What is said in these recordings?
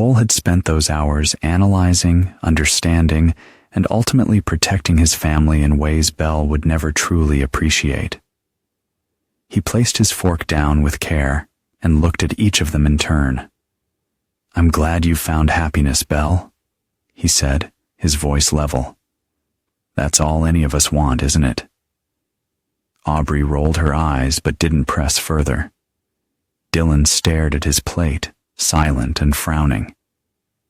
Cole had spent those hours analyzing, understanding, and ultimately protecting his family in ways Belle would never truly appreciate. He placed his fork down with care and looked at each of them in turn. "I'm glad you found happiness, Belle," he said, his voice level. "That's all any of us want, isn't it?" Aubrey rolled her eyes but didn't press further. Dylan stared at his plate, silent and frowning.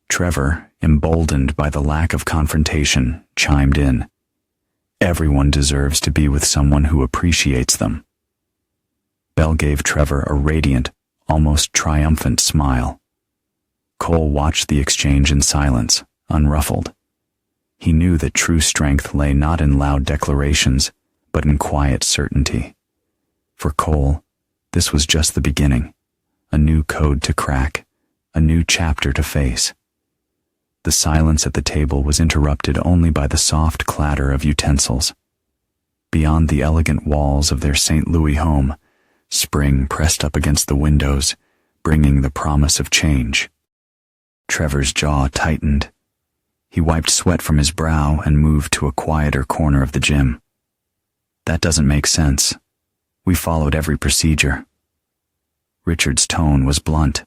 Trevor, emboldened by the lack of confrontation, chimed in. "Everyone deserves to be with someone who appreciates them." Belle gave Trevor a radiant, almost triumphant smile. Cole watched the exchange in silence, unruffled. He knew that true strength lay not in loud declarations, but in quiet certainty. For Cole, this was just the beginning, a new code to crack, a new chapter to face. The silence at the table was interrupted only by the soft clatter of utensils. Beyond the elegant walls of their St. Louis home, spring pressed up against the windows, bringing the promise of change. Trevor's jaw tightened. He wiped sweat from his brow and moved to a quieter corner of the gym. "That doesn't make sense. We followed every procedure." Richard's tone was blunt.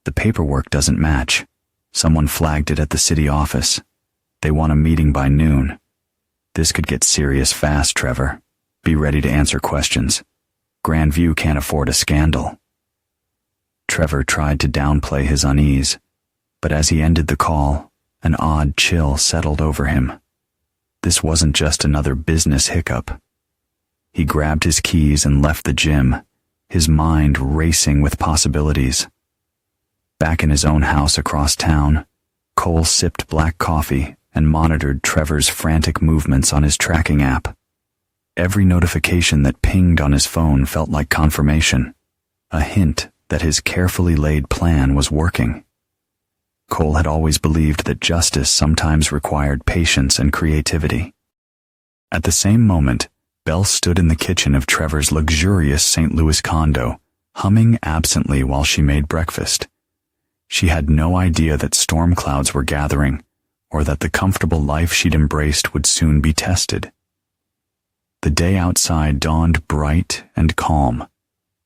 "The paperwork doesn't match. Someone flagged it at the city office. They want a meeting by noon. This could get serious fast, Trevor. Be ready to answer questions. Grandview can't afford a scandal." Trevor tried to downplay his unease, but as he ended the call, an odd chill settled over him. This wasn't just another business hiccup. He grabbed his keys and left the gym, his mind racing with possibilities. Back in his own house across town, Cole sipped black coffee and monitored Trevor's frantic movements on his tracking app. Every notification that pinged on his phone felt like confirmation, a hint that his carefully laid plan was working. Cole had always believed that justice sometimes required patience and creativity. At the same moment, Belle stood in the kitchen of Trevor's luxurious St. Louis condo, humming absently while she made breakfast. She had no idea that storm clouds were gathering, or that the comfortable life she'd embraced would soon be tested. The day outside dawned bright and calm,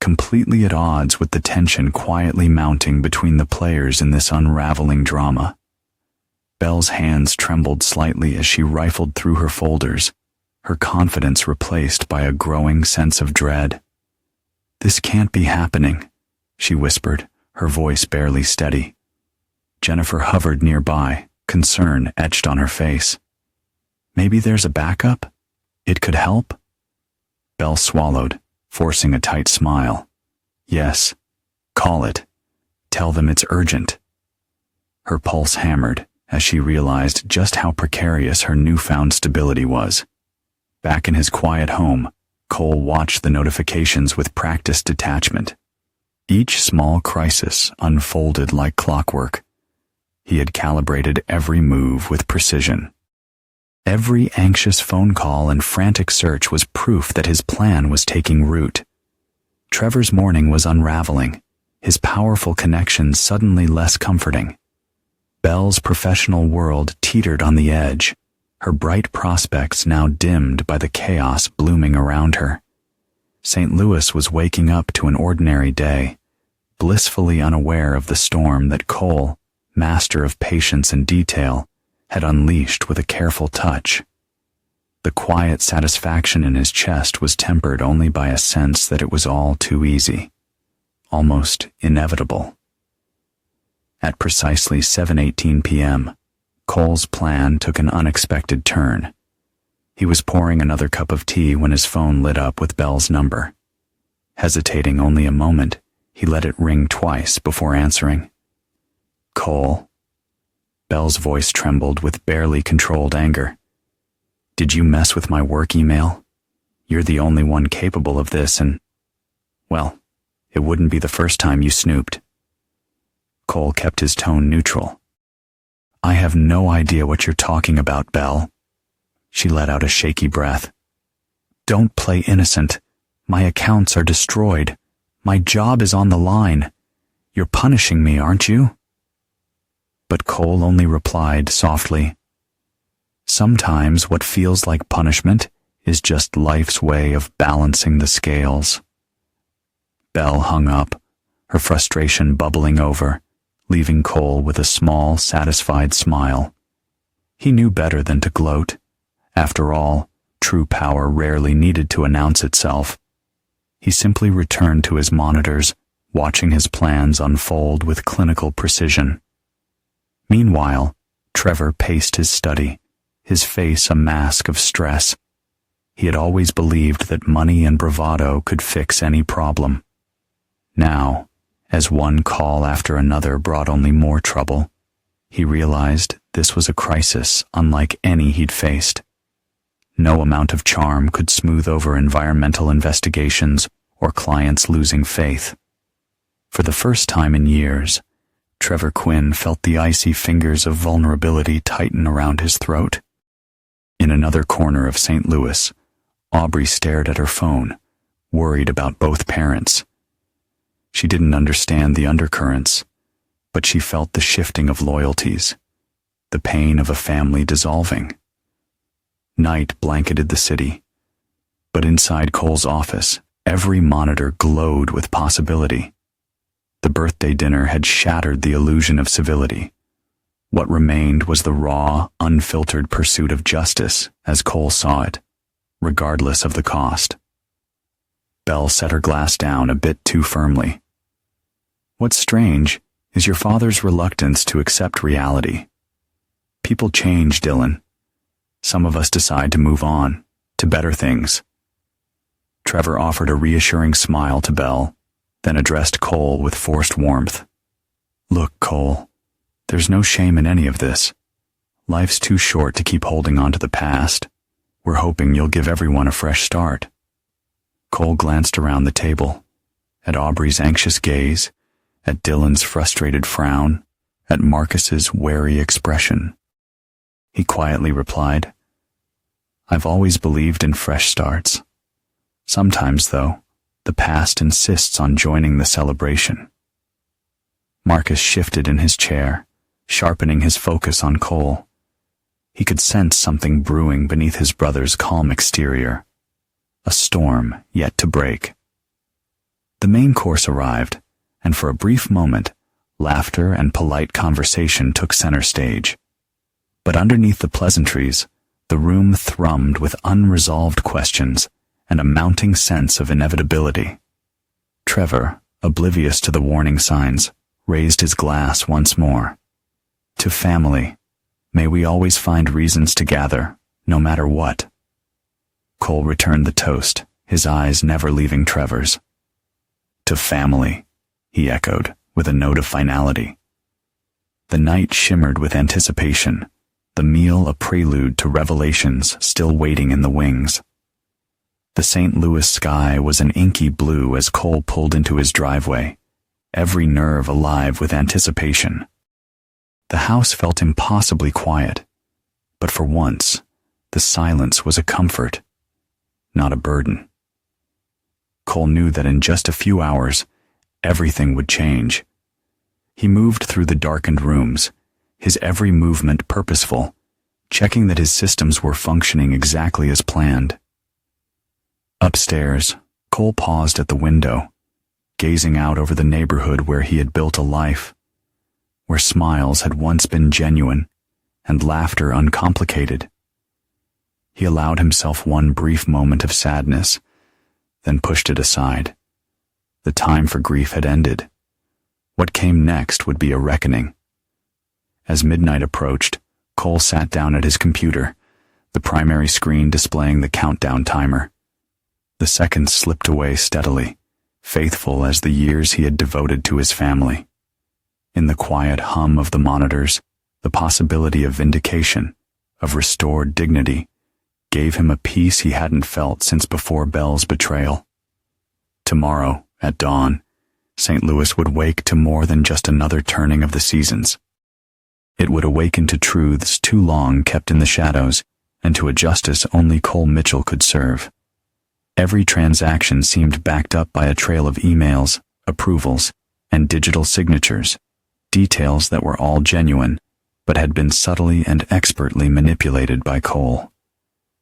completely at odds with the tension quietly mounting between the players in this unraveling drama. Belle's hands trembled slightly as she rifled through her folders, her confidence replaced by a growing sense of dread. "This can't be happening," she whispered, her voice barely steady. Jennifer hovered nearby, concern etched on her face. "Maybe there's a backup? It could help?" Belle swallowed, forcing a tight smile. "Yes. Call it. Tell them it's urgent." Her pulse hammered as she realized just how precarious her newfound stability was. Back in his quiet home, Cole watched the notifications with practiced detachment. Each small crisis unfolded like clockwork. He had calibrated every move with precision. Every anxious phone call and frantic search was proof that his plan was taking root. Trevor's morning was unraveling, his powerful connections suddenly less comforting. Belle's professional world teetered on the edge, her bright prospects now dimmed by the chaos blooming around her. St. Louis was waking up to an ordinary day, blissfully unaware of the storm that Cole, master of patience and detail, had unleashed with a careful touch. The quiet satisfaction in his chest was tempered only by a sense that it was all too easy, almost inevitable. At precisely 7:18 p.m., Cole's plan took an unexpected turn. He was pouring another cup of tea when his phone lit up with Belle's number. Hesitating only a moment, he let it ring twice before answering. "Cole?" Belle's voice trembled with barely controlled anger. "Did you mess with my work email? You're the only one capable of this and, well, it wouldn't be the first time you snooped." Cole kept his tone neutral. "I have no idea what you're talking about, Belle." She let out a shaky breath. "Don't play innocent. My accounts are destroyed. My job is on the line. You're punishing me, aren't you?" But Cole only replied softly, "Sometimes what feels like punishment is just life's way of balancing the scales." Belle hung up, her frustration bubbling over, leaving Cole with a small, satisfied smile. He knew better than to gloat. After all, true power rarely needed to announce itself. He simply returned to his monitors, watching his plans unfold with clinical precision. Meanwhile, Trevor paced his study, his face a mask of stress. He had always believed that money and bravado could fix any problem. Now, as one call after another brought only more trouble, he realized this was a crisis unlike any he'd faced. No amount of charm could smooth over environmental investigations or clients losing faith. For the first time in years, Trevor Quinn felt the icy fingers of vulnerability tighten around his throat. In another corner of St. Louis, Aubrey stared at her phone, worried about both parents. She didn't understand the undercurrents, but she felt the shifting of loyalties, the pain of a family dissolving. Night blanketed the city, but inside Cole's office, every monitor glowed with possibility. The birthday dinner had shattered the illusion of civility. What remained was the raw, unfiltered pursuit of justice, as Cole saw it, regardless of the cost. Belle set her glass down a bit too firmly. "What's strange is your father's reluctance to accept reality. People change, Dylan. Some of us decide to move on, to better things." Trevor offered a reassuring smile to Belle, then addressed Cole with forced warmth. "Look, Cole, there's no shame in any of this. Life's too short to keep holding on to the past. We're hoping you'll give everyone a fresh start." Cole glanced around the table, at Aubrey's anxious gaze, at Dylan's frustrated frown, at Marcus's wary expression. He quietly replied, "I've always believed in fresh starts. Sometimes, though, the past insists on joining the celebration." Marcus shifted in his chair, sharpening his focus on Cole. He could sense something brewing beneath his brother's calm exterior, a storm yet to break. The main course arrived, and for a brief moment, laughter and polite conversation took center stage. But underneath the pleasantries, the room thrummed with unresolved questions and a mounting sense of inevitability. Trevor, oblivious to the warning signs, raised his glass once more. "To family, may we always find reasons to gather, no matter what." Cole returned the toast, his eyes never leaving Trevor's. "To family," he echoed, with a note of finality. The night shimmered with anticipation, the meal a prelude to revelations still waiting in the wings. The St. Louis sky was an inky blue as Cole pulled into his driveway, every nerve alive with anticipation. The house felt impossibly quiet, but for once, the silence was a comfort, not a burden. Cole knew that in just a few hours, everything would change. He moved through the darkened rooms, his every movement purposeful, checking that his systems were functioning exactly as planned. Upstairs, Cole paused at the window, gazing out over the neighborhood where he had built a life, where smiles had once been genuine and laughter uncomplicated. He allowed himself one brief moment of sadness, then pushed it aside. The time for grief had ended. What came next would be a reckoning. As midnight approached, Cole sat down at his computer, the primary screen displaying the countdown timer. The seconds slipped away steadily, faithful as the years he had devoted to his family. In the quiet hum of the monitors, the possibility of vindication, of restored dignity, gave him a peace he hadn't felt since before Belle's betrayal. Tomorrow, at dawn, St. Louis would wake to more than just another turning of the seasons. It would awaken to truths too long kept in the shadows, and to a justice only Cole Mitchell could serve. Every transaction seemed backed up by a trail of emails, approvals, and digital signatures, details that were all genuine but had been subtly and expertly manipulated by Cole.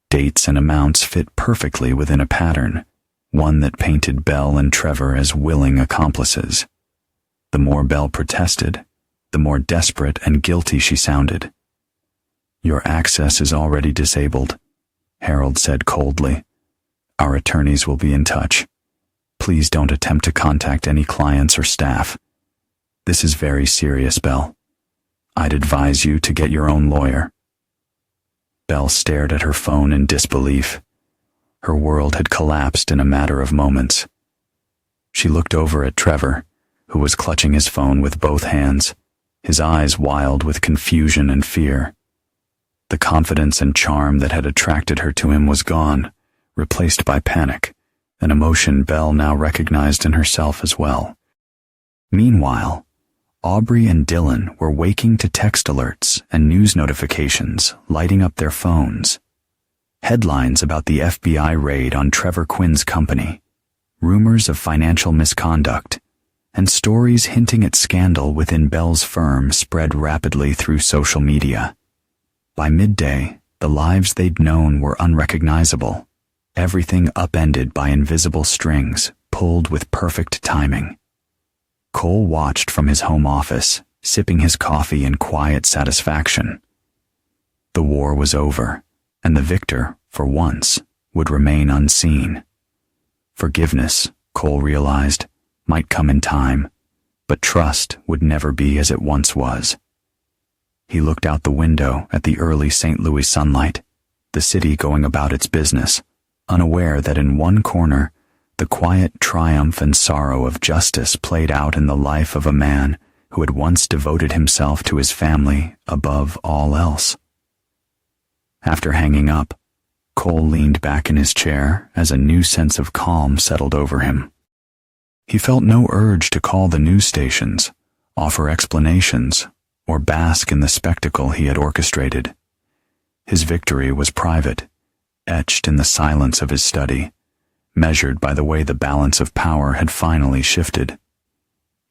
Dates and amounts fit perfectly within a pattern, one that painted Belle and Trevor as willing accomplices. The more Belle protested, the more desperate and guilty she sounded. "Your access is already disabled," Harold said coldly. "Our attorneys will be in touch. Please don't attempt to contact any clients or staff. This is very serious, Belle. I'd advise you to get your own lawyer." Belle stared at her phone in disbelief. Her world had collapsed in a matter of moments. She looked over at Trevor, who was clutching his phone with both hands, his eyes wild with confusion and fear. The confidence and charm that had attracted her to him was gone, replaced by panic, an emotion Belle now recognized in herself as well. Meanwhile, Aubrey and Dylan were waking to text alerts and news notifications lighting up their phones. Headlines about the FBI raid on Trevor Quinn's company, rumors of financial misconduct, and stories hinting at scandal within Belle's firm spread rapidly through social media. By midday, the lives they'd known were unrecognizable, everything upended by invisible strings pulled with perfect timing. Cole watched from his home office, sipping his coffee in quiet satisfaction. The war was over, and the victor, for once, would remain unseen. Forgiveness, Cole realized, might come in time, but trust would never be as it once was. He looked out the window at the early St. Louis sunlight, the city going about its business, unaware that in one corner, the quiet triumph and sorrow of justice played out in the life of a man who had once devoted himself to his family above all else. After hanging up, Cole leaned back in his chair as a new sense of calm settled over him. He felt no urge to call the news stations, offer explanations, or bask in the spectacle he had orchestrated. His victory was private, etched in the silence of his study, measured by the way the balance of power had finally shifted.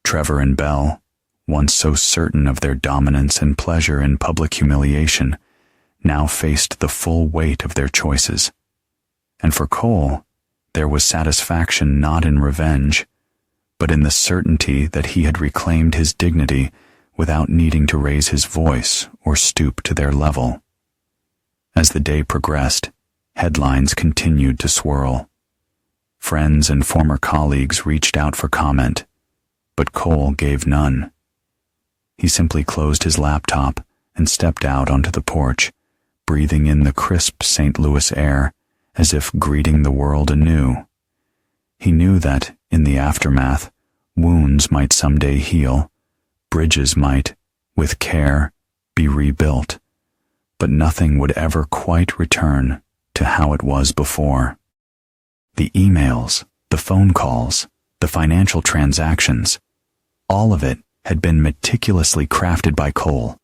Trevor and Belle, once so certain of their dominance and pleasure in public humiliation, now faced the full weight of their choices. And for Cole, there was satisfaction not in revenge, but in the certainty that he had reclaimed his dignity without needing to raise his voice or stoop to their level. As the day progressed, headlines continued to swirl. Friends and former colleagues reached out for comment, but Cole gave none. He simply closed his laptop and stepped out onto the porch, breathing in the crisp St. Louis air as if greeting the world anew. He knew that, in the aftermath, wounds might someday heal, bridges might, with care, be rebuilt, but nothing would ever quite return to how it was before. The emails, the phone calls, the financial transactions, all of it had been meticulously crafted by Cole,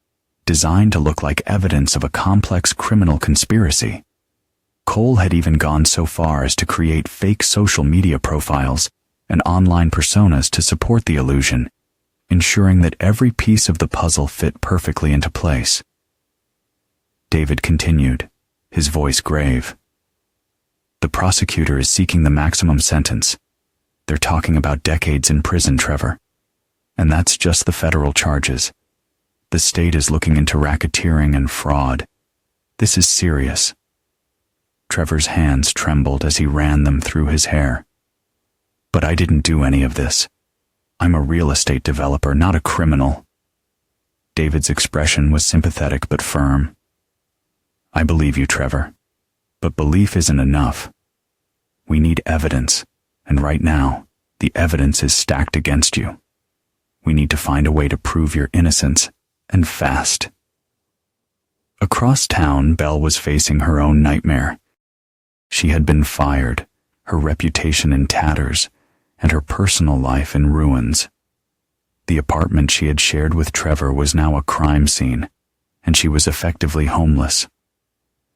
designed to look like evidence of a complex criminal conspiracy. Cole had even gone so far as to create fake social media profiles and online personas to support the illusion, ensuring that every piece of the puzzle fit perfectly into place. David continued, his voice grave. "The prosecutor is seeking the maximum sentence. They're talking about decades in prison, Trevor. And that's just the federal charges. The state is looking into racketeering and fraud. This is serious." Trevor's hands trembled as he ran them through his hair. "But I didn't do any of this. I'm a real estate developer, not a criminal." David's expression was sympathetic but firm. "I believe you, Trevor. But belief isn't enough. We need evidence, and right now, the evidence is stacked against you. We need to find a way to prove your innocence, and fast." Across town, Belle was facing her own nightmare. She had been fired, her reputation in tatters, and her personal life in ruins. The apartment she had shared with Trevor was now a crime scene, and she was effectively homeless.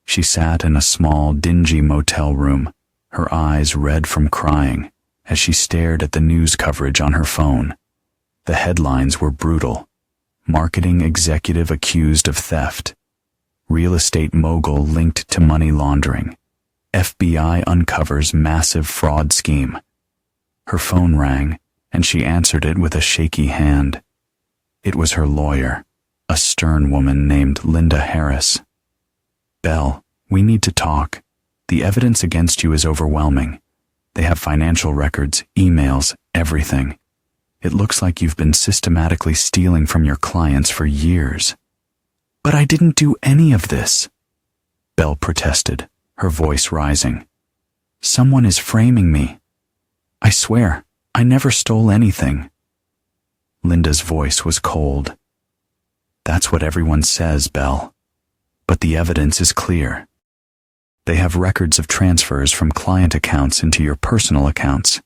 She sat in a small, dingy motel room, her eyes red from crying, as she stared at the news coverage on her phone. The headlines were brutal. marketing executive accused of theft, real estate mogul linked to money laundering, FBI uncovers massive fraud scheme. Her phone rang, and she answered it with a shaky hand. It was her lawyer, a stern woman named Linda Harris. "Belle, we need to talk. The evidence against you is overwhelming. They have financial records, emails, everything. It looks like you've been systematically stealing from your clients for years." "But I didn't do any of this," Belle protested, her voice rising. "Someone is framing me. I swear, I never stole anything." Linda's voice was cold. "That's what everyone says, Belle. But the evidence is clear. They have records of transfers from client accounts into your personal accounts.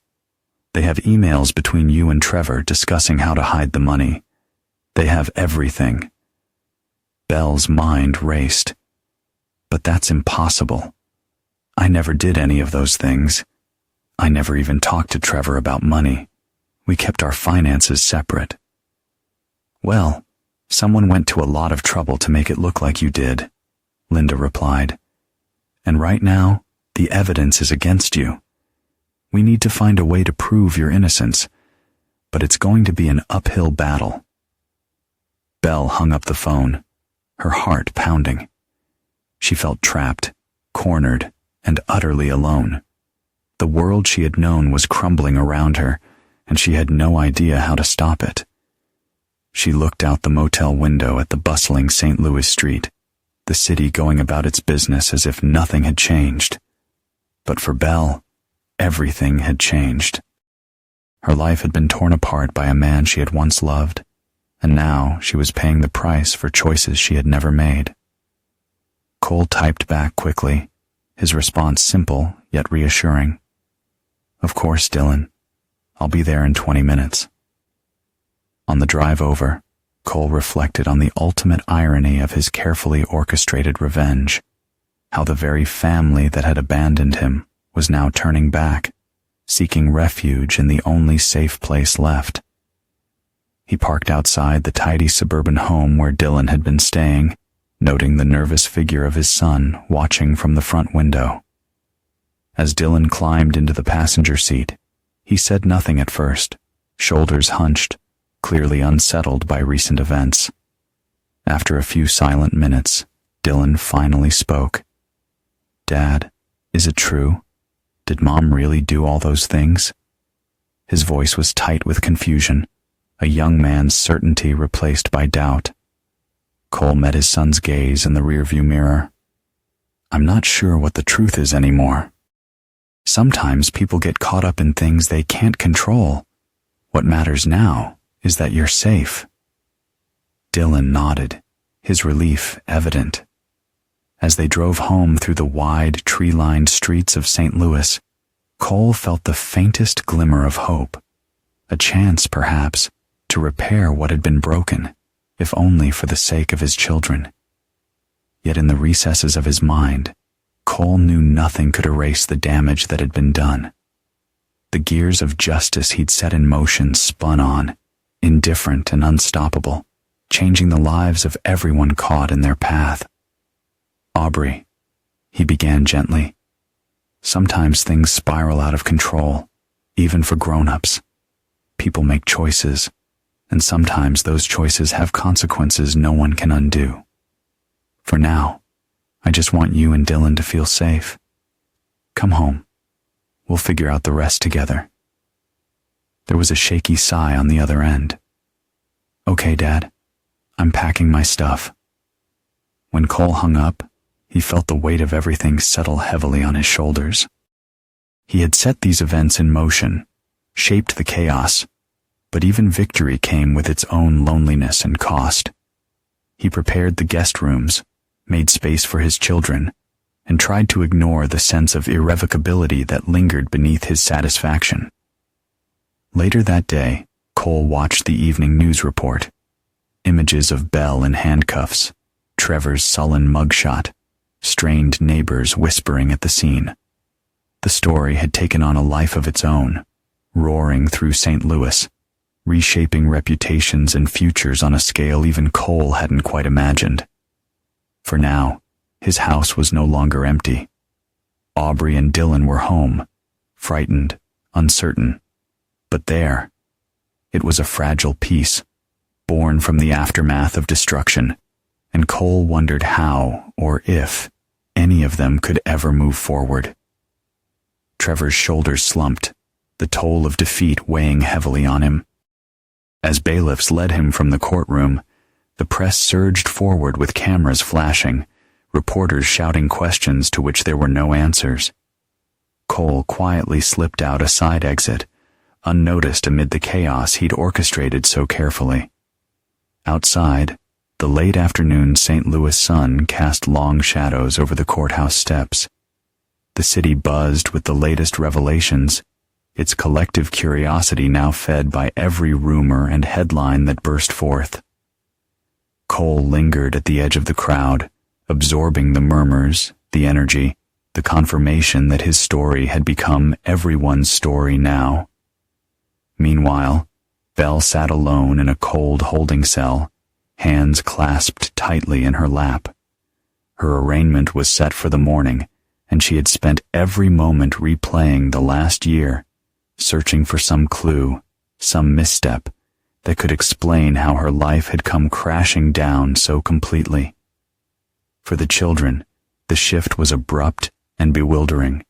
They have emails between you and Trevor discussing how to hide the money. They have everything." Belle's mind raced. "But that's impossible. I never did any of those things. I never even talked to Trevor about money. We kept our finances separate." "Well, someone went to a lot of trouble to make it look like you did," Linda replied. "And right now, the evidence is against you. We need to find a way to prove your innocence, but it's going to be an uphill battle." Belle hung up the phone, her heart pounding. She felt trapped, cornered, and utterly alone. The world she had known was crumbling around her, and she had no idea how to stop it. She looked out the motel window at the bustling St. Louis street, the city going about its business as if nothing had changed. But for Belle, everything had changed. Her life had been torn apart by a man she had once loved, and now she was paying the price for choices she had never made. Cole typed back quickly, his response simple yet reassuring. "Of course, Dylan. I'll be there in 20 minutes." On the drive over, Cole reflected on the ultimate irony of his carefully orchestrated revenge, how the very family that had abandoned him was now turning back, seeking refuge in the only safe place left. He parked outside the tidy suburban home where Dylan had been staying, noting the nervous figure of his son watching from the front window. As Dylan climbed into the passenger seat, he said nothing at first, shoulders hunched, clearly unsettled by recent events. After a few silent minutes, Dylan finally spoke. "Dad, is it true? Did Mom really do all those things?" His voice was tight with confusion, a young man's certainty replaced by doubt. Cole met his son's gaze in the rearview mirror. "I'm not sure what the truth is anymore. Sometimes people get caught up in things they can't control. What matters now is that you're safe." Dylan nodded, his relief evident. As they drove home through the wide, tree-lined streets of St. Louis, Cole felt the faintest glimmer of hope, a chance, perhaps, to repair what had been broken, if only for the sake of his children. Yet in the recesses of his mind, Cole knew nothing could erase the damage that had been done. The gears of justice he'd set in motion spun on, indifferent and unstoppable, changing the lives of everyone caught in their path. "Aubrey," he began gently, "sometimes things spiral out of control, even for grown-ups. People make choices, and sometimes those choices have consequences no one can undo. For now, I just want you and Dylan to feel safe. Come home. We'll figure out the rest together." There was a shaky sigh on the other end. "Okay, Dad. I'm packing my stuff." When Cole hung up, he felt the weight of everything settle heavily on his shoulders. He had set these events in motion, shaped the chaos, but even victory came with its own loneliness and cost. He prepared the guest rooms, made space for his children, and tried to ignore the sense of irrevocability that lingered beneath his satisfaction. Later that day, Cole watched the evening news report. Images of Belle in handcuffs, Trevor's sullen mugshot, strained neighbors whispering at the scene. The story had taken on a life of its own, roaring through St. Louis, reshaping reputations and futures on a scale even Cole hadn't quite imagined. For now, his house was no longer empty. Aubrey and Dylan were home, frightened, uncertain. But there, it was a fragile piece, born from the aftermath of destruction, and Cole wondered how, or if, any of them could ever move forward. Trevor's shoulders slumped, the toll of defeat weighing heavily on him. As bailiffs led him from the courtroom, the press surged forward with cameras flashing, reporters shouting questions to which there were no answers. Cole quietly slipped out a side exit, unnoticed amid the chaos he'd orchestrated so carefully. Outside, the late afternoon St. Louis sun cast long shadows over the courthouse steps. The city buzzed with the latest revelations, its collective curiosity now fed by every rumor and headline that burst forth. Cole lingered at the edge of the crowd, absorbing the murmurs, the energy, the confirmation that his story had become everyone's story now. Meanwhile, Belle sat alone in a cold holding cell, hands clasped tightly in her lap. Her arraignment was set for the morning, and she had spent every moment replaying the last year, searching for some clue, some misstep, that could explain how her life had come crashing down so completely. For the children, the shift was abrupt and bewildering.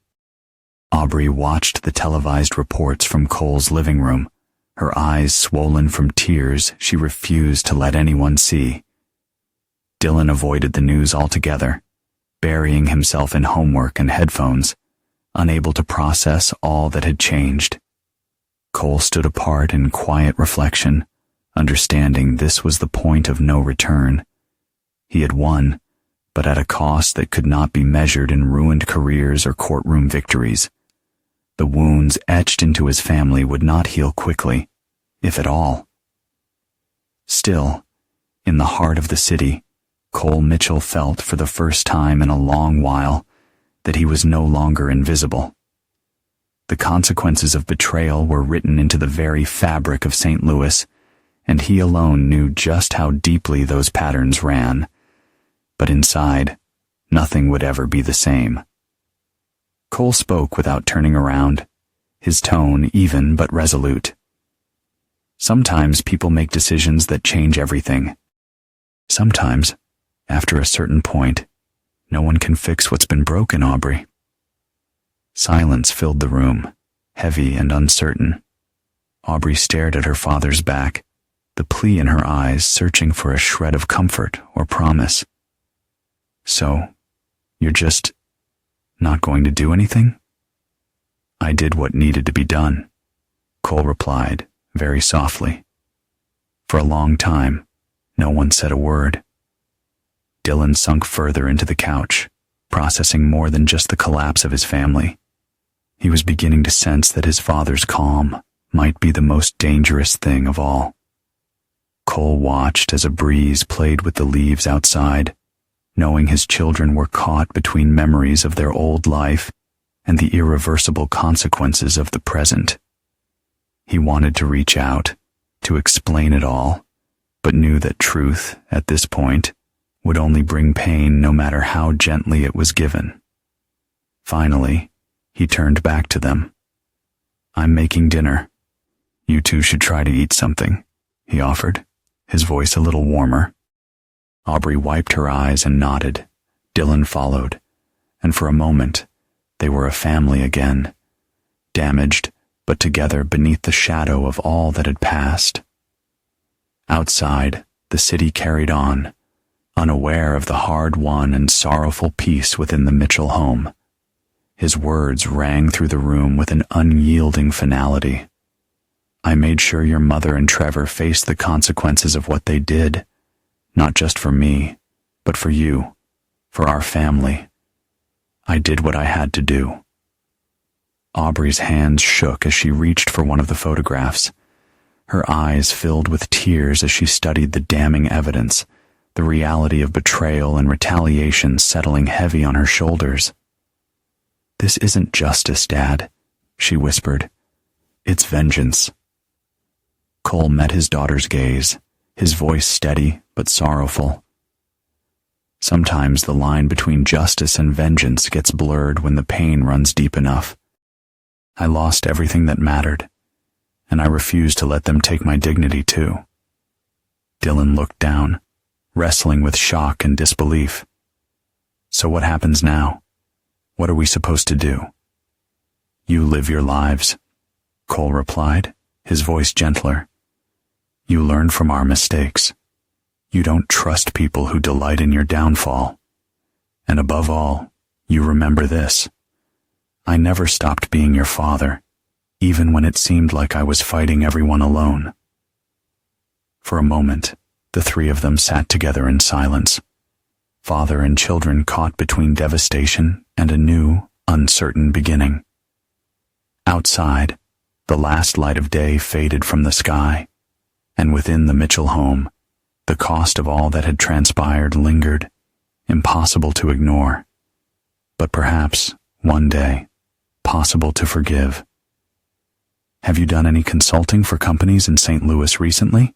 Aubrey watched the televised reports from Cole's living room, her eyes swollen from tears she refused to let anyone see. Dylan avoided the news altogether, burying himself in homework and headphones, unable to process all that had changed. Cole stood apart in quiet reflection, understanding this was the point of no return. He had won, but at a cost that could not be measured in ruined careers or courtroom victories. The wounds etched into his family would not heal quickly, if at all. Still, in the heart of the city, Cole Mitchell felt for the first time in a long while that he was no longer invisible. The consequences of betrayal were written into the very fabric of St. Louis, and he alone knew just how deeply those patterns ran. But inside, nothing would ever be the same. Cole spoke without turning around, his tone even but resolute. Sometimes people make decisions that change everything. Sometimes, after a certain point, no one can fix what's been broken, Aubrey. Silence filled the room, heavy and uncertain. Aubrey stared at her father's back, the plea in her eyes searching for a shred of comfort or promise. So, you're just not going to do anything? I did what needed to be done, Cole replied, very softly. For a long time, no one said a word. Dylan sunk further into the couch, processing more than just the collapse of his family. He was beginning to sense that his father's calm might be the most dangerous thing of all. Cole watched as a breeze played with the leaves outside, knowing his children were caught between memories of their old life and the irreversible consequences of the present. He wanted to reach out, to explain it all, but knew that truth, at this point, would only bring pain no matter how gently it was given. Finally, he turned back to them. I'm making dinner. You two should try to eat something, he offered, his voice a little warmer. Aubrey wiped her eyes and nodded. Dylan followed, and for a moment, they were a family again, damaged, but together beneath the shadow of all that had passed. Outside, the city carried on, unaware of the hard-won and sorrowful peace within the Mitchell home. His words rang through the room with an unyielding finality. I made sure your mother and Trevor faced the consequences of what they did, not just for me, but for you, for our family. I did what I had to do. Aubrey's hands shook as she reached for one of the photographs. Her eyes filled with tears as she studied the damning evidence, the reality of betrayal and retaliation settling heavy on her shoulders. This isn't justice, Dad, she whispered. It's vengeance. Cole met his daughter's gaze, his voice steady but sorrowful. Sometimes the line between justice and vengeance gets blurred when the pain runs deep enough. I lost everything that mattered, and I refuse to let them take my dignity too. Dylan looked down, wrestling with shock and disbelief. So what happens now? What are we supposed to do? You live your lives, Cole replied, his voice gentler. You learn from our mistakes. You don't trust people who delight in your downfall. And above all, you remember this. I never stopped being your father, even when it seemed like I was fighting everyone alone. For a moment, the three of them sat together in silence, father and children caught between devastation and a new, uncertain beginning. Outside, the last light of day faded from the sky, and within the Mitchell home, the cost of all that had transpired lingered, impossible to ignore, but perhaps, one day, possible to forgive. Have you done any consulting for companies in St. Louis recently?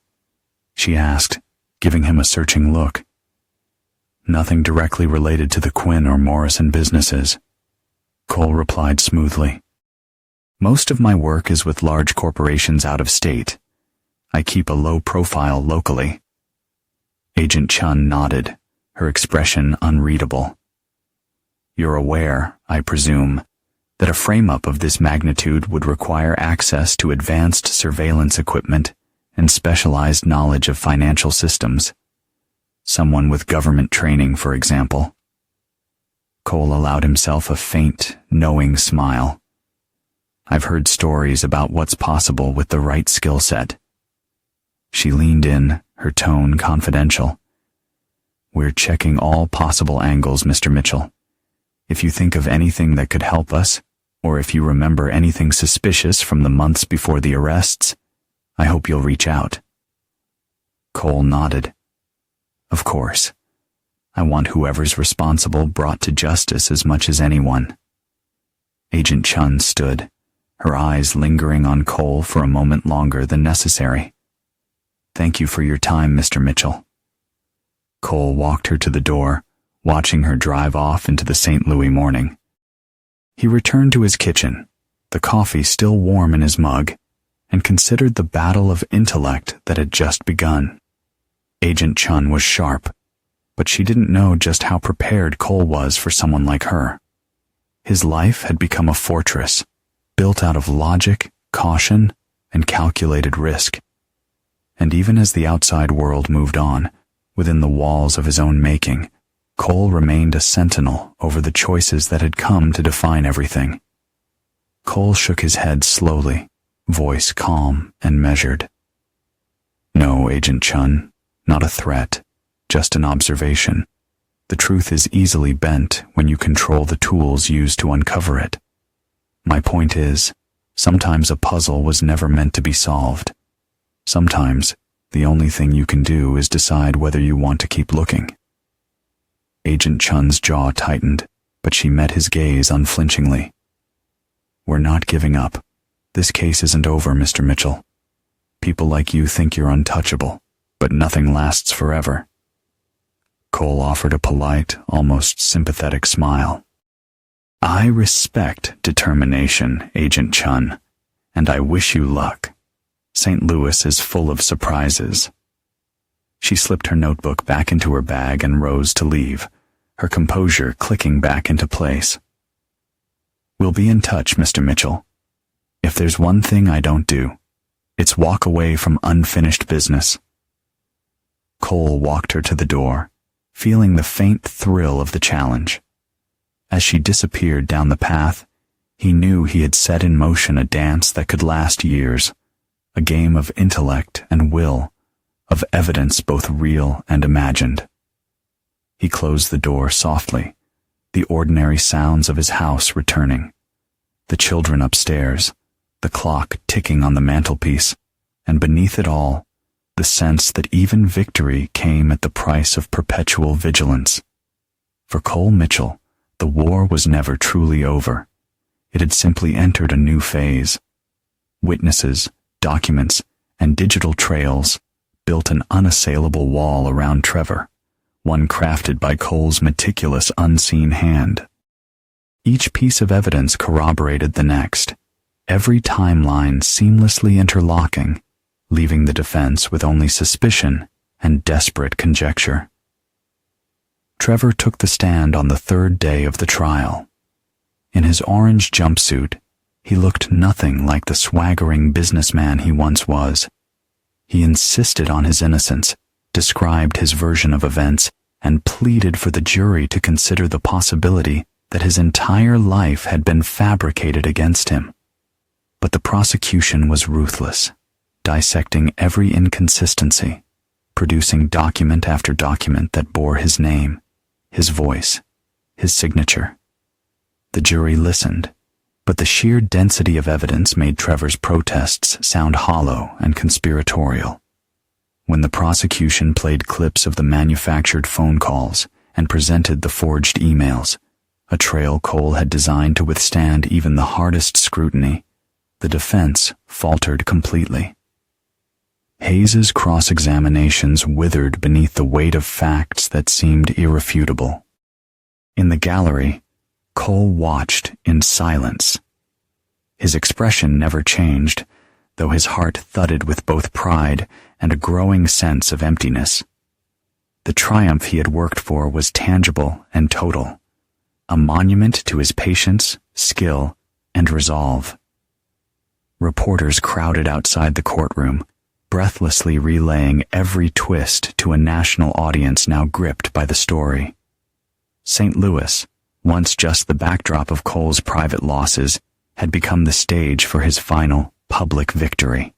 She asked, giving him a searching look. Nothing directly related to the Quinn or Morrison businesses, Cole replied smoothly. Most of my work is with large corporations out of state. I keep a low profile locally. Agent Chun nodded, her expression unreadable. You're aware, I presume, that a frame-up of this magnitude would require access to advanced surveillance equipment and specialized knowledge of financial systems. Someone with government training, for example. Cole allowed himself a faint, knowing smile. I've heard stories about what's possible with the right skill set. She leaned in, her tone confidential. We're checking all possible angles, Mr. Mitchell. If you think of anything that could help us, or if you remember anything suspicious from the months before the arrests, I hope you'll reach out. Cole nodded. Of course. I want whoever's responsible brought to justice as much as anyone. Agent Chun stood, her eyes lingering on Cole for a moment longer than necessary. Thank you for your time, Mr. Mitchell. Cole walked her to the door, watching her drive off into the St. Louis morning. He returned to his kitchen, the coffee still warm in his mug, and considered the battle of intellect that had just begun. Agent Chun was sharp, but she didn't know just how prepared Cole was for someone like her. His life had become a fortress, built out of logic, caution, and calculated risk. And even as the outside world moved on, within the walls of his own making, Cole remained a sentinel over the choices that had come to define everything. Cole shook his head slowly, voice calm and measured. No, Agent Chun, not a threat, just an observation. The truth is easily bent when you control the tools used to uncover it. My point is, sometimes a puzzle was never meant to be solved. Sometimes, the only thing you can do is decide whether you want to keep looking. Agent Chun's jaw tightened, but she met his gaze unflinchingly. We're not giving up. This case isn't over, Mr. Mitchell. People like you think you're untouchable, but nothing lasts forever. Cole offered a polite, almost sympathetic smile. I respect determination, Agent Chun, and I wish you luck. St. Louis is full of surprises. She slipped her notebook back into her bag and rose to leave, her composure clicking back into place. We'll be in touch, Mr. Mitchell. If there's one thing I don't do, it's walk away from unfinished business. Cole walked her to the door, feeling the faint thrill of the challenge. As she disappeared down the path, he knew he had set in motion a dance that could last years, a game of intellect and will, of evidence both real and imagined. He closed the door softly, the ordinary sounds of his house returning, the children upstairs, the clock ticking on the mantelpiece, and beneath it all, the sense that even victory came at the price of perpetual vigilance. For Cole Mitchell, the war was never truly over. It had simply entered a new phase. Witnesses, documents, and digital trails built an unassailable wall around Trevor, one crafted by Cole's meticulous unseen hand. Each piece of evidence corroborated the next, every timeline seamlessly interlocking, leaving the defense with only suspicion and desperate conjecture. Trevor took the stand on the third day of the trial. In his orange jumpsuit, he looked nothing like the swaggering businessman he once was. He insisted on his innocence, described his version of events, and pleaded for the jury to consider the possibility that his entire life had been fabricated against him. But the prosecution was ruthless, dissecting every inconsistency, producing document after document that bore his name, his voice, his signature. The jury listened, but the sheer density of evidence made Trevor's protests sound hollow and conspiratorial. When the prosecution played clips of the manufactured phone calls and presented the forged emails, a trail Cole had designed to withstand even the hardest scrutiny, the defense faltered completely. Hayes's cross-examinations withered beneath the weight of facts that seemed irrefutable. In the gallery, Cole watched in silence. His expression never changed, though his heart thudded with both pride and a growing sense of emptiness. The triumph he had worked for was tangible and total, a monument to his patience, skill, and resolve. Reporters crowded outside the courtroom, breathlessly relaying every twist to a national audience now gripped by the story. St. Louis, once just the backdrop of Cole's private losses, had become the stage for his final, public victory.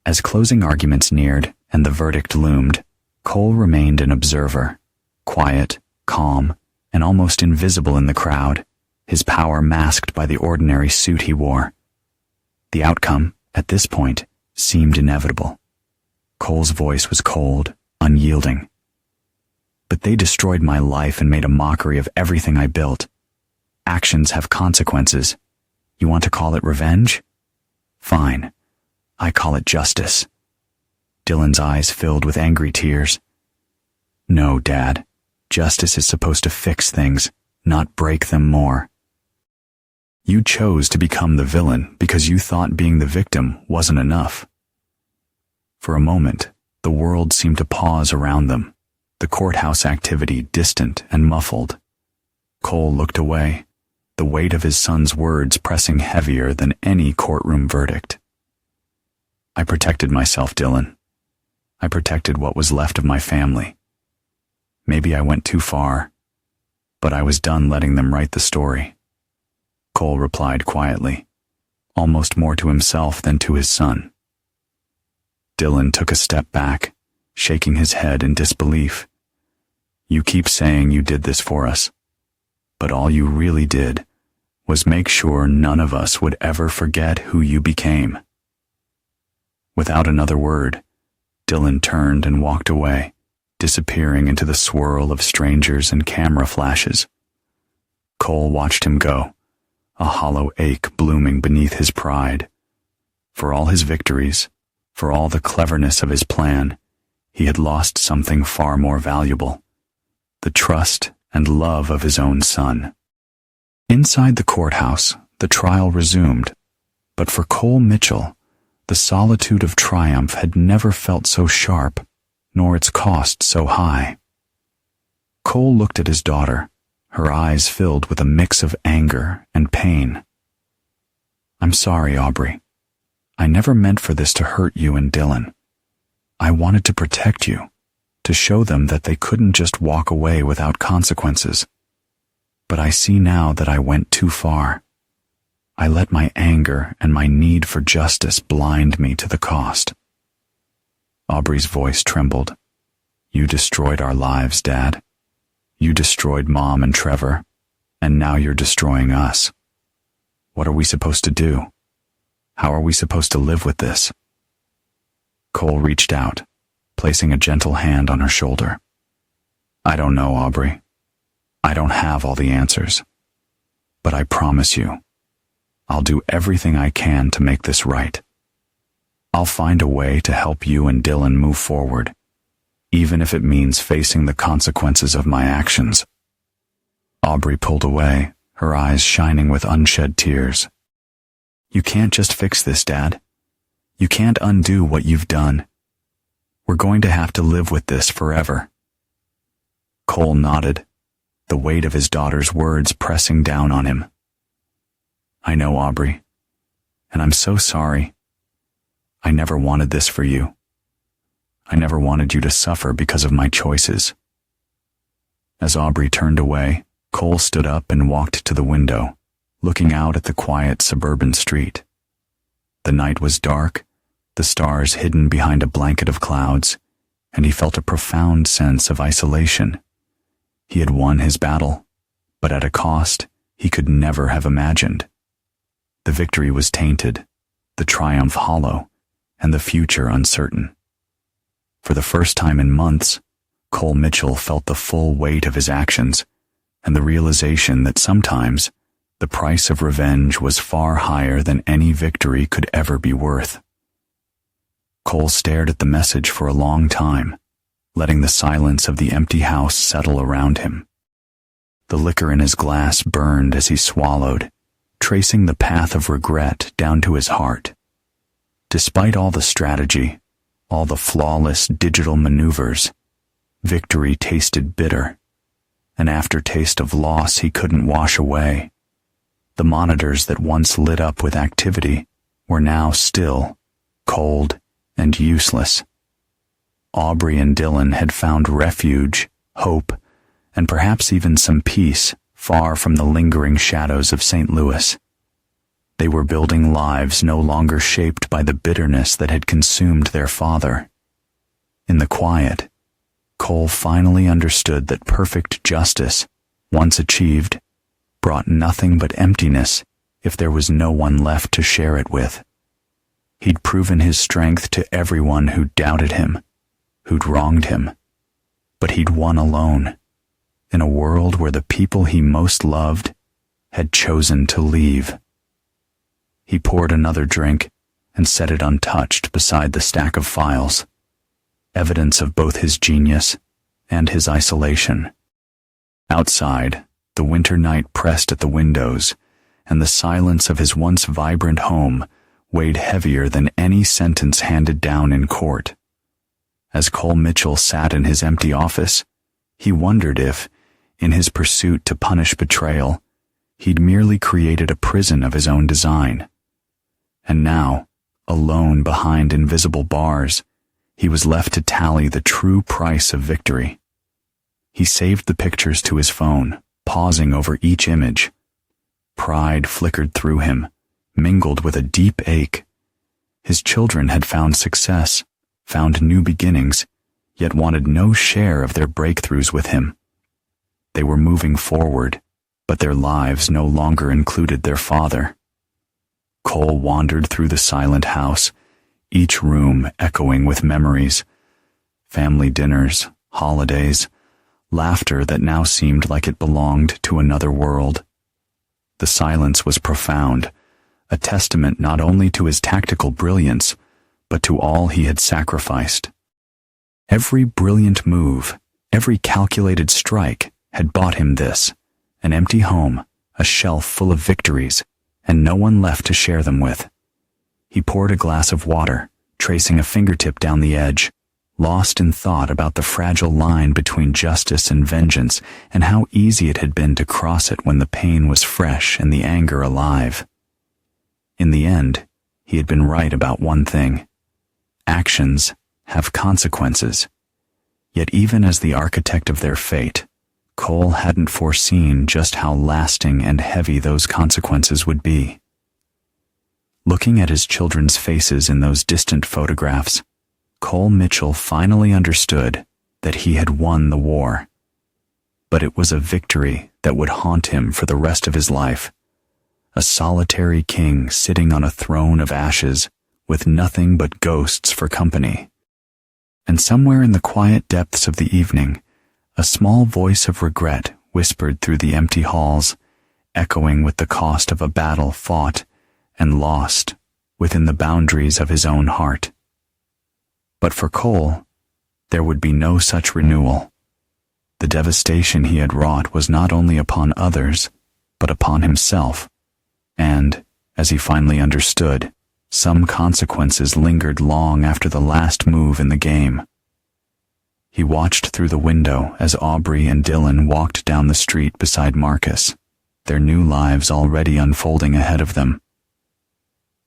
As closing arguments neared and the verdict loomed, Cole remained an observer, quiet, calm, and almost invisible in the crowd, his power masked by the ordinary suit he wore. The outcome, at this point, seemed inevitable. Cole's voice was cold, unyielding. But they destroyed my life and made a mockery of everything I built. Actions have consequences. You want to call it revenge? Fine. I call it justice. Dylan's eyes filled with angry tears. No, Dad. Justice is supposed to fix things, not break them more. You chose to become the villain because you thought being the victim wasn't enough. For a moment, the world seemed to pause around them, the courthouse activity distant and muffled. Cole looked away, the weight of his son's words pressing heavier than any courtroom verdict. I protected myself, Dylan. I protected what was left of my family. Maybe I went too far, but I was done letting them write the story. Cole replied quietly, almost more to himself than to his son. Dylan took a step back, shaking his head in disbelief. You keep saying you did this for us, but all you really did was make sure none of us would ever forget who you became. Without another word, Dylan turned and walked away, disappearing into the swirl of strangers and camera flashes. Cole watched him go, a hollow ache blooming beneath his pride. For all his victories, for all the cleverness of his plan, he had lost something far more valuable: the trust and love of his own son. Inside the courthouse, the trial resumed, but for Cole Mitchell, the solitude of triumph had never felt so sharp, nor its cost so high. Cole looked at his daughter, her eyes filled with a mix of anger and pain. I'm sorry, Aubrey. I never meant for this to hurt you and Dylan. I wanted to protect you, to show them that they couldn't just walk away without consequences. But I see now that I went too far. I let my anger and my need for justice blind me to the cost. Aubrey's voice trembled. You destroyed our lives, Dad. You destroyed Mom and Trevor, and now you're destroying us. What are we supposed to do? How are we supposed to live with this? Cole reached out, placing a gentle hand on her shoulder. I don't know, Aubrey. I don't have all the answers. But I promise you, I'll do everything I can to make this right. I'll find a way to help you and Dylan move forward, even if it means facing the consequences of my actions." Aubrey pulled away, her eyes shining with unshed tears. "You can't just fix this, Dad. You can't undo what you've done. We're going to have to live with this forever." Cole nodded, the weight of his daughter's words pressing down on him. "I know, Aubrey, and I'm so sorry. I never wanted this for you. I never wanted you to suffer because of my choices." As Aubrey turned away, Cole stood up and walked to the window, looking out at the quiet suburban street. The night was dark, the stars hidden behind a blanket of clouds, and he felt a profound sense of isolation. He had won his battle, but at a cost he could never have imagined. The victory was tainted, the triumph hollow, and the future uncertain. For the first time in months, Cole Mitchell felt the full weight of his actions, and the realization that sometimes the price of revenge was far higher than any victory could ever be worth. Cole stared at the message for a long time, letting the silence of the empty house settle around him. The liquor in his glass burned as he swallowed, tracing the path of regret down to his heart. Despite all the strategy, all the flawless digital maneuvers, victory tasted bitter, an aftertaste of loss he couldn't wash away. The monitors that once lit up with activity were now still, cold, and useless. Aubrey and Dylan had found refuge, hope, and perhaps even some peace far from the lingering shadows of St. Louis. They were building lives no longer shaped by the bitterness that had consumed their father. In the quiet, Cole finally understood that perfect justice, once achieved, brought nothing but emptiness if there was no one left to share it with. He'd proven his strength to everyone who doubted him, who'd wronged him, but he'd won alone, in a world where the people he most loved had chosen to leave. He poured another drink and set it untouched beside the stack of files, evidence of both his genius and his isolation. Outside, the winter night pressed at the windows, and the silence of his once vibrant home weighed heavier than any sentence handed down in court. As Cole Mitchell sat in his empty office, he wondered if, in his pursuit to punish betrayal, he'd merely created a prison of his own design. And now, alone behind invisible bars, he was left to tally the true price of victory. He saved the pictures to his phone, pausing over each image. Pride flickered through him, mingled with a deep ache. His children had found success, found new beginnings, yet wanted no share of their breakthroughs with him. They were moving forward, but their lives no longer included their father. Cole wandered through the silent house, each room echoing with memories, family dinners, holidays, laughter that now seemed like it belonged to another world. The silence was profound, a testament not only to his tactical brilliance, but to all he had sacrificed. Every brilliant move, every calculated strike had bought him this, an empty home, a shelf full of victories, and no one left to share them with. He poured a glass of water, tracing a fingertip down the edge, lost in thought about the fragile line between justice and vengeance and how easy it had been to cross it when the pain was fresh and the anger alive. In the end, he had been right about one thing. Actions have consequences. Yet even as the architect of their fate, Cole hadn't foreseen just how lasting and heavy those consequences would be. Looking at his children's faces in those distant photographs, Cole Mitchell finally understood that he had won the war. But it was a victory that would haunt him for the rest of his life. A solitary king sitting on a throne of ashes with nothing but ghosts for company. And somewhere in the quiet depths of the evening, a small voice of regret whispered through the empty halls, echoing with the cost of a battle fought and lost within the boundaries of his own heart. But for Cole, there would be no such renewal. The devastation he had wrought was not only upon others, but upon himself, and, as he finally understood, some consequences lingered long after the last move in the game. He watched through the window as Aubrey and Dylan walked down the street beside Marcus, their new lives already unfolding ahead of them.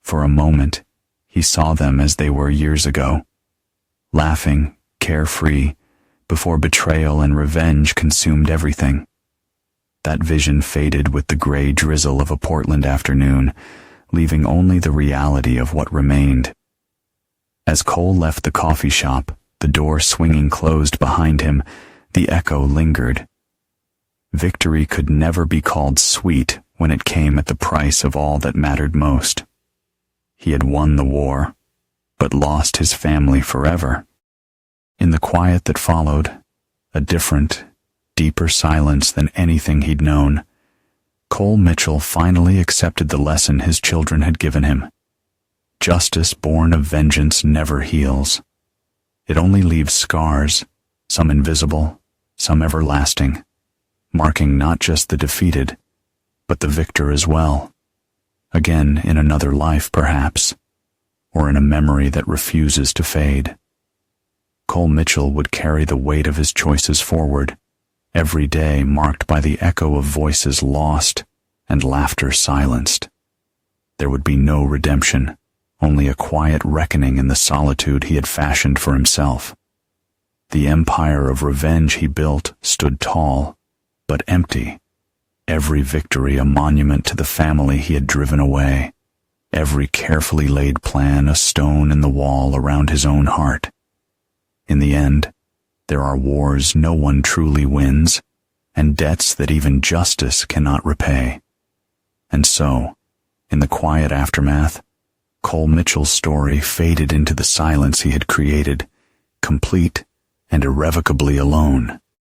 For a moment, he saw them as they were years ago, laughing, carefree, before betrayal and revenge consumed everything. That vision faded with the gray drizzle of a Portland afternoon, leaving only the reality of what remained. As Cole left the coffee shop, the door swinging closed behind him, the echo lingered. Victory could never be called sweet when it came at the price of all that mattered most. He had won the war, but lost his family forever. In the quiet that followed, a different, deeper silence than anything he'd known, Cole Mitchell finally accepted the lesson his children had given him. Justice born of vengeance never heals. It only leaves scars, some invisible, some everlasting, marking not just the defeated, but the victor as well. Again in another life, perhaps, or in a memory that refuses to fade. Cole Mitchell would carry the weight of his choices forward, every day marked by the echo of voices lost and laughter silenced. There would be no redemption, only a quiet reckoning in the solitude he had fashioned for himself. The empire of revenge he built stood tall, but empty. Every victory a monument to the family he had driven away. Every carefully laid plan a stone in the wall around his own heart. In the end, there are wars no one truly wins, and debts that even justice cannot repay. And so, in the quiet aftermath, Cole Mitchell's story faded into the silence he had created, complete and irrevocably alone.